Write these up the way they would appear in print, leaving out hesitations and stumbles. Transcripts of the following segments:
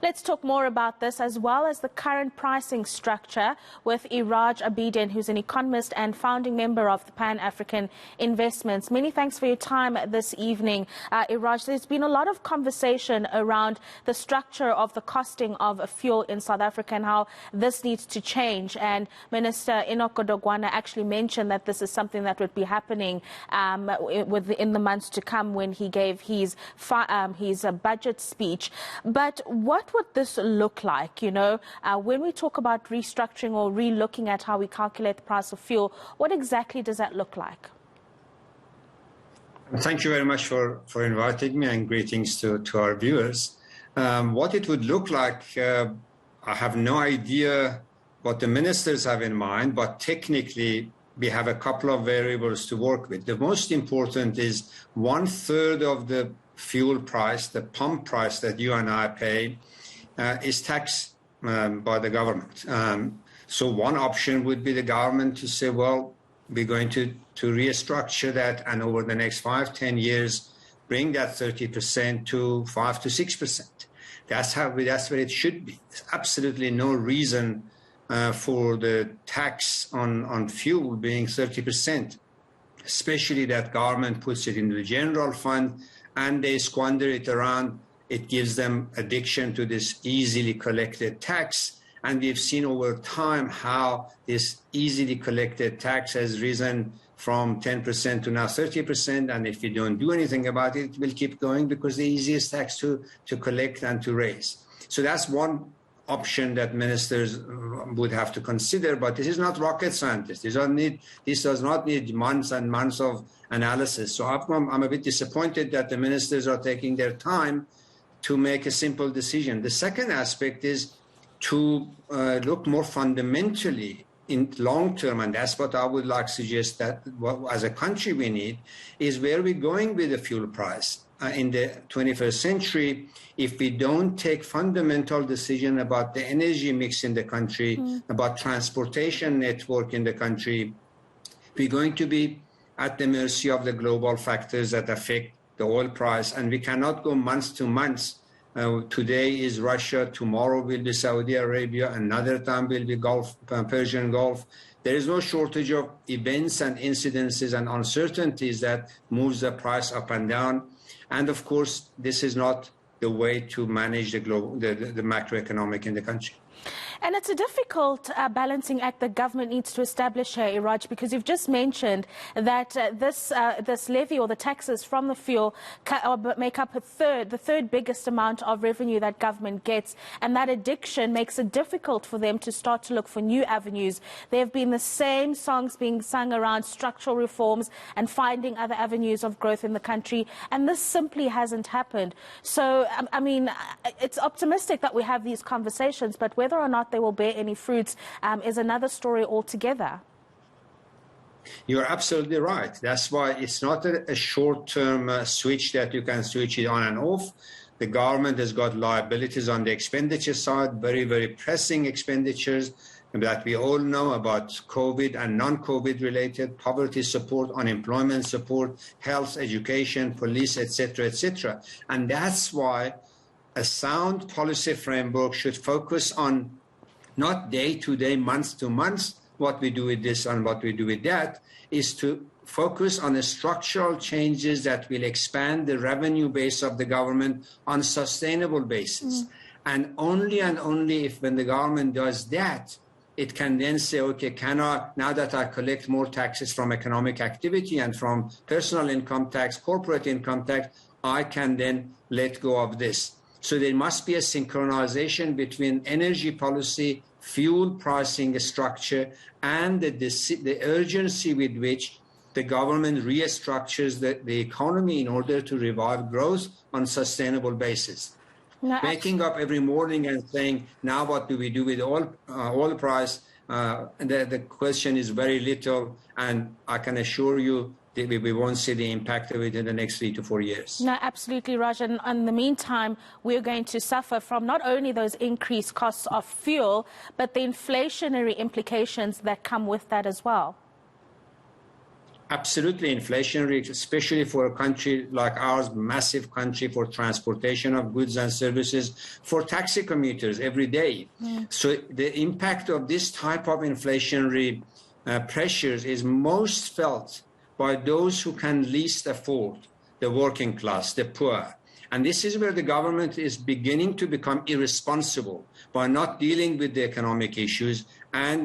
Let's talk more about this as well as the current pricing structure with Iraj Abedian, who's an economist and founding member of the Pan-African Investments. Many thanks for your time this evening. Iraj, there's been a lot of conversation around the structure of the costing of fuel in South Africa and how this needs to change. And Minister Enoch Godongwana actually mentioned that this is something that would be happening in the months to come when he gave his budget speech. But what would this look like, when we talk about restructuring or re-looking at how we calculate the price of fuel? What exactly does that look like? Thank you very much for inviting me, and greetings to our viewers. What it would look like, I have no idea what the ministers have in mind, but technically we have a couple of variables to work with. The most important is 1/3 of the fuel price, the pump price that you and I pay, is taxed by the government. So one option would be the government to say, well, we're going to restructure that, and over the next 5-10 years, bring that 30% to 5 to 6%. That's where it should be. There's absolutely no reason for the tax on fuel being 30%, especially that government puts it into the general fund and they squander it around. It gives them addiction to this easily collected tax. And we've seen over time how this easily collected tax has risen from 10% to now 30%. And if you don't do anything about it, it will keep going because the easiest tax to collect and to raise. So that's one option that ministers would have to consider. But this is not rocket science. This does not need months and months of analysis. So I'm a bit disappointed that the ministers are taking their time to make a simple decision. The second aspect is to look more fundamentally in long term, and that's what I would like to suggest that as a country we need, is where we're going with the fuel price. In the 21st century, if we don't take fundamental decision about the energy mix in the country, about transportation network in the country, we're going to be at the mercy of the global factors that affect the oil price, and we cannot go months to months. Today is Russia, tomorrow will be Saudi Arabia, another time will be Persian Gulf. There is no shortage of events and incidences and uncertainties that moves the price up and down. And of course, this is not the way to manage the macroeconomic in the country. And it's a difficult balancing act the government needs to establish here, Iraj, because you've just mentioned that this levy or the taxes from the fuel make up the third biggest amount of revenue that government gets, and that addiction makes it difficult for them to start to look for new avenues. There have been the same songs being sung around structural reforms and finding other avenues of growth in the country, and this simply hasn't happened. So, I mean, it's optimistic that we have these conversations, but whether or not they will bear any fruits is another story altogether. You're absolutely right. That's why it's not a short-term switch that you can switch it on and off. The government has got liabilities on the expenditure side, very, very pressing expenditures that we all know about: COVID and non-COVID related, poverty support, unemployment support, health, education, police, etc., etc. And that's why a sound policy framework should focus on not day-to-day, month-to-month, what we do with this and what we do with that, is to focus on the structural changes that will expand the revenue base of the government on a sustainable basis. And only if when the government does that, it can then say, okay, now that I collect more taxes from economic activity and from personal income tax, corporate income tax, I can then let go of this. So there must be a synchronization between energy policy, fuel pricing structure, and the urgency with which the government restructures the economy in order to revive growth on a sustainable basis. Waking up every morning and saying, now what do we do with oil price? The question is very little, and I can assure you we won't see the impact of it in the next 3 to 4 years. No, absolutely, Raj. And in the meantime, we're going to suffer from not only those increased costs of fuel, but the inflationary implications that come with that as well. absolutely inflationary, especially for a country like ours, massive country, for transportation of goods and services, for taxi commuters every day. So the impact of this type of inflationary pressures is most felt by those who can least afford, the working class, the poor. And this is where the government is beginning to become irresponsible by not dealing with the economic issues and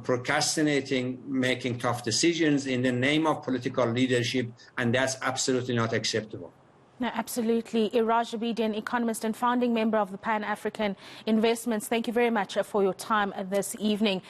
procrastinating making tough decisions in the name of political leadership, and that's absolutely not acceptable. No, absolutely. Iraj Abedian, economist and founding member of the Pan-African Investments, thank you very much for your time this evening.